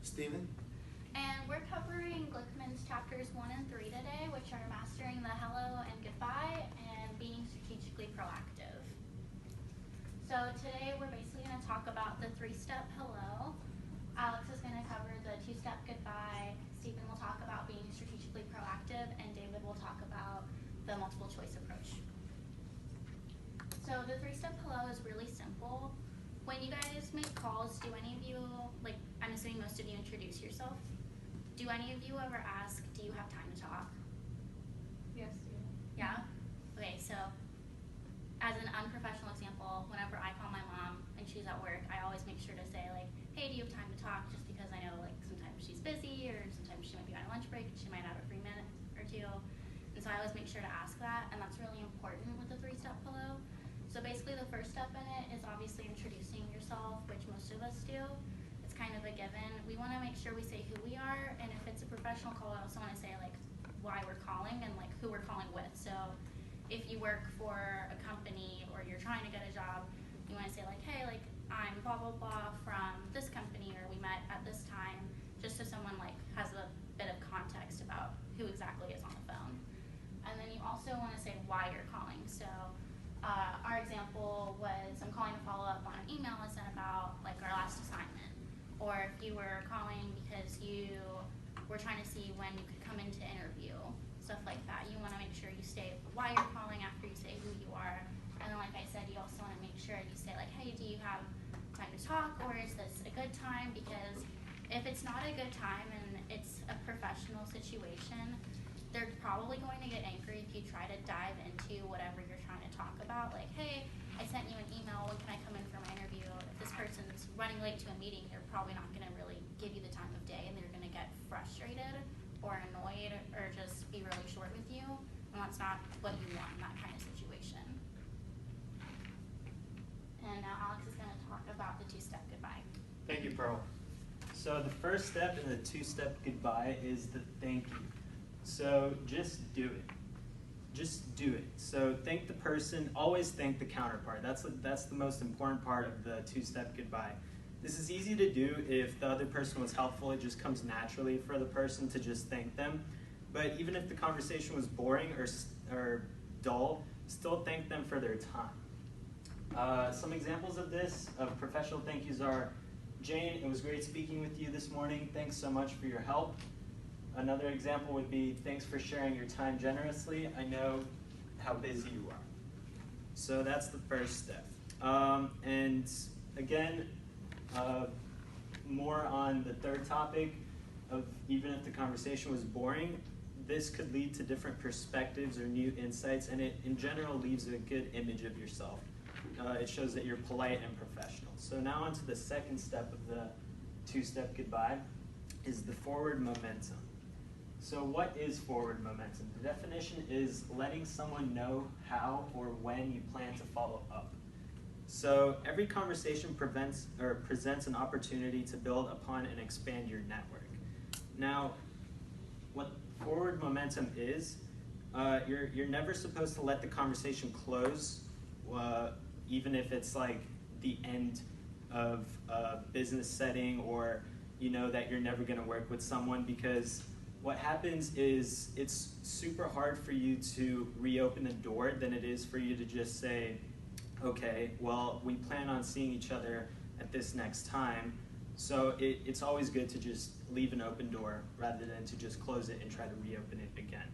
Steven? And we're covering Glickman's chapters 1 and 3 today, which are mastering the hello and goodbye and being strategically proactive. So today we're basically going to talk about the 3-step hello. Alex is going to cover the 2-step goodbye. Stephen will talk about being strategically proactive, and David will talk about the multiple choice approach. So the 3-step hello is really simple. When you guys make calls, do any of you, like I'm assuming most of you introduce yourself? Do any of you ever ask, do you have time to talk? Yes. Yeah? Okay, so as an unprofessional example, whenever I call my mom and she's at work, I always make sure to say like, hey, do you have time to talk? Just because I know like sometimes she's busy or sometimes she might be on a lunch break and she might have a free minute or two. And so I always make sure to ask that, and that's really important with the 3-step hello. So basically the first step in it is obviously introducing yourself, which most of us do. It's kind of a given. We want to make sure we say who we are, and if it's a professional call, I also want to say like why we're calling and like who we're calling with. So if you work for a company or you're trying to get a job, you want to say like, hey, like I'm blah blah blah from this company, or we met at this time, just so someone like has a bit of context about who exactly is on the phone. And then you also want to say why you're calling. So our example was I'm calling to follow up on an email I sent about like our last assignment. Or if you were calling because you were trying to see when you could come in to interview, stuff like that. You want to make sure you say why you're calling after you say who you are. And then like I said, you also want to make sure you say like, hey, do you have time to talk, or is this a good time? Because if it's not a good time and it's a professional situation, they're probably going to get angry if you try to dive into whatever you're trying to talk about. Like, hey, I sent you an email, when can I come in for my interview? If this person's running late to a meeting, they're probably not going to really give you the time of day, and they're going to get frustrated or annoyed or just be really short with you, and that's not what you want in that kind of situation. And now Alex is going to talk about the 2-step goodbye. Thank you, Pearl. So the first step in the 2-step goodbye is the thank you. So just do it. Just do it. So thank the person, always thank the counterpart. That's the most important part of the 2-step goodbye. This is easy to do if the other person was helpful. It just comes naturally for the person to just thank them. But even if the conversation was boring or dull, still thank them for their time. Some examples of this, of professional thank yous are, Jane, it was great speaking with you this morning. Thanks so much for your help. Another example would be, thanks for sharing your time generously. I know how busy you are. So that's the first step. And again, more on the third topic of even if the conversation was boring, this could lead to different perspectives or new insights, and it in general leaves a good image of yourself. It shows that you're polite and professional. So now on to the second step of the 2-step goodbye is the forward momentum. So what is forward momentum? The definition is letting someone know how or when you plan to follow up. So every conversation presents an opportunity to build upon and expand your network. Now, what forward momentum is, you're never supposed to let the conversation close, even if it's like the end of a business setting, or you know that you're never going to work with someone, because what happens is it's super hard for you to reopen the door than it is for you to just say, okay, well, we plan on seeing each other at this next time. So it's always good to just leave an open door rather than to just close it and try to reopen it again.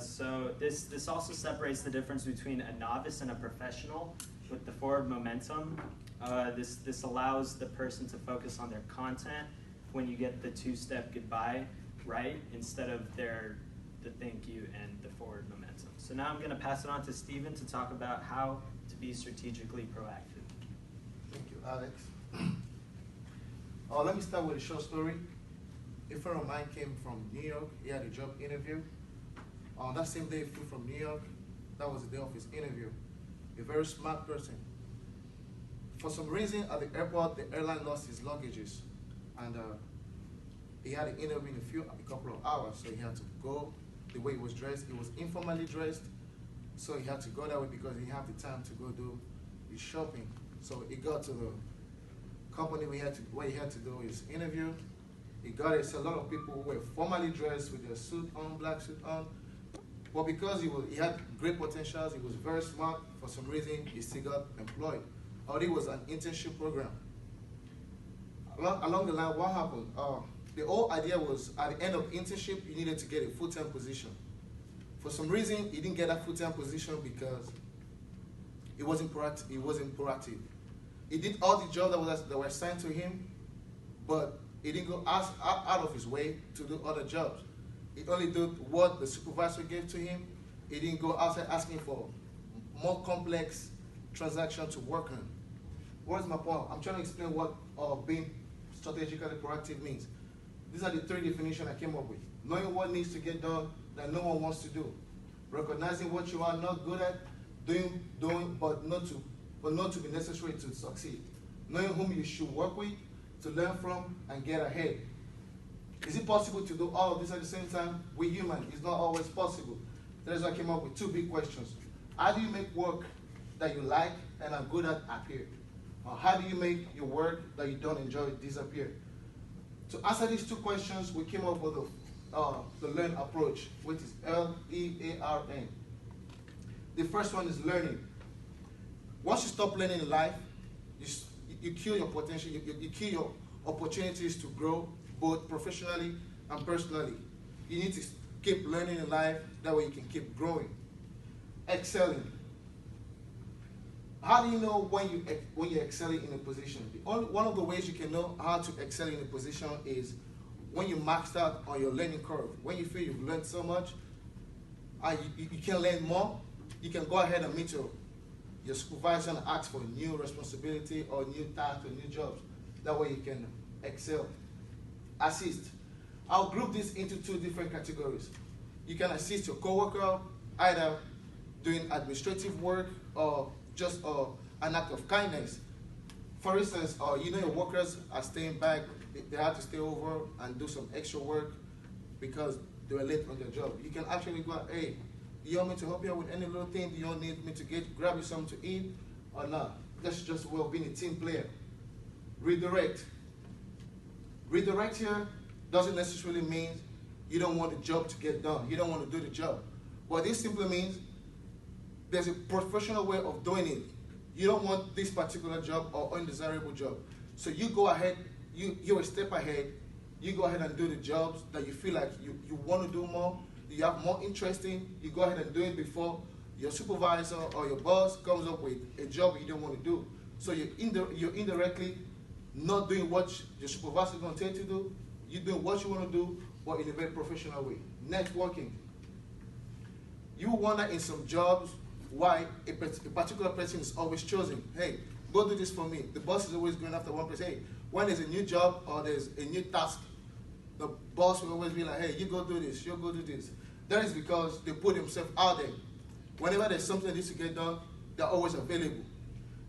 So this also separates the difference between a novice and a professional with the forward momentum. This allows the person to focus on their content when you get the 2-step goodbye right, instead of the thank you and the forward momentum. So now I'm going to pass it on to Stephen to talk about how to be strategically proactive. Thank you, Alex. Let me start with a short story. A friend of mine came from New York. He had a job interview. On that same day, he flew from New York. That was the day of his interview. A very smart person. For some reason, at the airport, the airline lost his luggages, and he had an interview in a couple of hours, so he had to go. The way he was dressed, he was informally dressed, so he had to go that way because he had the time to go do his shopping. So he got to the company, what he had to do is interview. He got it. So a lot of people who were formally dressed with their suit on, black suit on. But because he had great potentials, he was very smart, for some reason he still got employed. Or it was an internship program. Along the line, what happened? The whole idea was at the end of internship, you needed to get a full-time position. For some reason, he didn't get that full-time position because it wasn't proactive. He did all the jobs that were assigned to him, but he didn't go out of his way to do other jobs. He only did what the supervisor gave to him. He didn't go outside asking for more complex transactions to work on. What's my point? I'm trying to explain what being strategically proactive means. These are the 3 definitions I came up with. Knowing what needs to get done that no one wants to do. Recognizing what you are not good at, doing, but not to be necessary to succeed. Knowing whom you should work with, to learn from, and get ahead. Is it possible to do all of this at the same time? We're human. It's not always possible. That's why I came up with 2 big questions. How do you make work that you like and are good at appear? Or how do you make your work that you don't enjoy disappear? To answer these 2 questions, we came up with the LEARN approach, which is L-E-A-R-N. The first one is learning. Once you stop learning in life, you kill your potential, you kill your opportunities to grow, both professionally and personally. You need to keep learning in life, that way you can keep growing. Excelling. How do you know when you're excelling in a position? One of the ways you can know how to excel in a position is when you maxed out on your learning curve. When you feel you've learned so much, and you can learn more, you can go ahead and meet your supervisor and ask for new responsibility or new tasks or new jobs. That way you can excel. Assist. I'll group this into 2 different categories. You can assist your coworker, either doing administrative work or just an act of kindness. For instance, your workers are staying back, they have to stay over and do some extra work because they were late on their job. You can actually go, hey, do you want me to help you out with any little thing? Do you need me to grab you something to eat or not? That's just well being a team player. Redirect. Redirect here doesn't necessarily mean you don't want the job to get done. You don't want to do the job. What this simply means, there's a professional way of doing it. You don't want this particular job or undesirable job. So you go ahead, you're a step ahead, you go ahead and do the jobs that you feel like you want to do more, you have more interest in, you go ahead and do it before your supervisor or your boss comes up with a job you don't want to do. So you're indirectly not doing what your supervisor is going to tell you to do, you're doing what you want to do, but in a very professional way. Networking. You wonder in some jobs why a particular person is always chosen. Hey, go do this for me. The boss is always going after one person. Hey, when there's a new job or there's a new task, the boss will always be like, hey, you go do this, you go do this. That is because they put themselves out there. Whenever there's something that needs to get done, they're always available.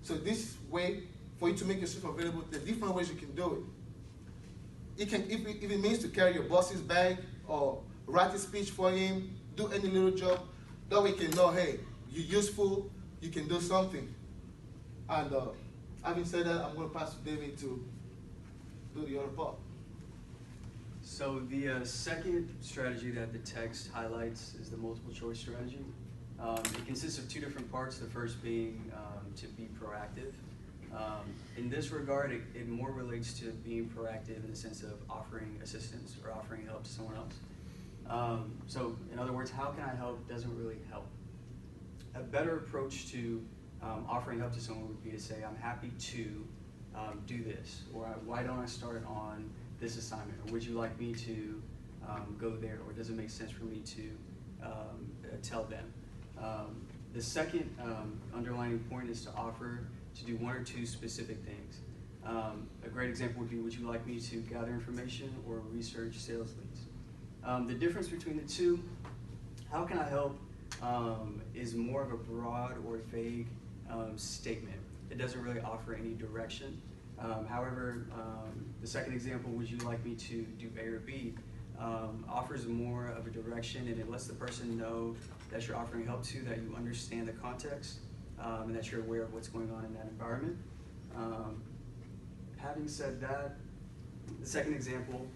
So this way, for you to make yourself available, there are different ways you can do it. You can, if it means to carry your boss's bag or write a speech for him, do any little job, that way you can know, hey, you're useful, you can do something. And having said that, I'm going to pass to David to do the other part. So the second strategy that the text highlights is the multiple choice strategy. It consists of 2 different parts, the first being to be proactive. In this regard, it more relates to being proactive in the sense of offering assistance or offering help to someone else. So in other words, how can I help doesn't really help. A better approach to offering help to someone would be to say, I'm happy to do this, or why don't I start on this assignment, or would you like me to go there, or does it make sense for me to tell them? The second underlining point is to offer to do 1 or 2 specific things. A great example would be, would you like me to gather information or research sales leads? The difference between the 2, how can I help, is more of a broad or vague statement. It doesn't really offer any direction. However, the second example, would you like me to do A or B, offers more of a direction, and it lets the person know that you're offering help to, that you understand the context, and that you're aware of what's going on in that environment. Having said that, the second example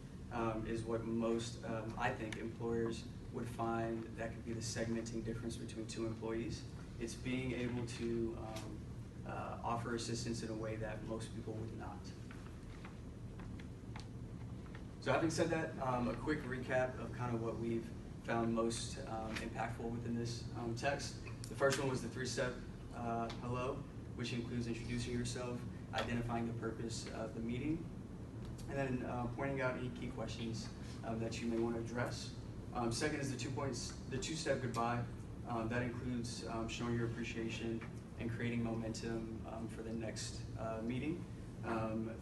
is what most, I think, employers would find that could be the segmenting difference between two employees. It's being able to offer assistance in a way that most people would not. So having said that, a quick recap of kind of what we've found most impactful within this text. The first one was the 3-step hello, which includes introducing yourself, identifying the purpose of the meeting, and then pointing out any key questions that you may want to address. Second is the 2-step goodbye. That includes showing your appreciation and creating momentum for the next meeting.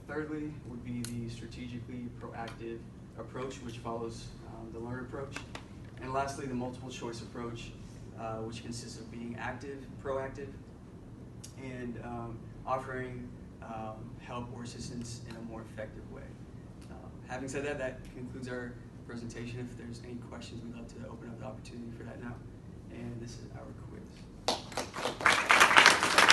Thirdly would be the strategically proactive approach, which follows the learn approach. And lastly, the multiple choice approach, which consists of being active, proactive, and offering help or assistance in a more effective way. Having said that, that concludes our presentation. If there's any questions, we'd love to open up the opportunity for that now. And this is our quiz.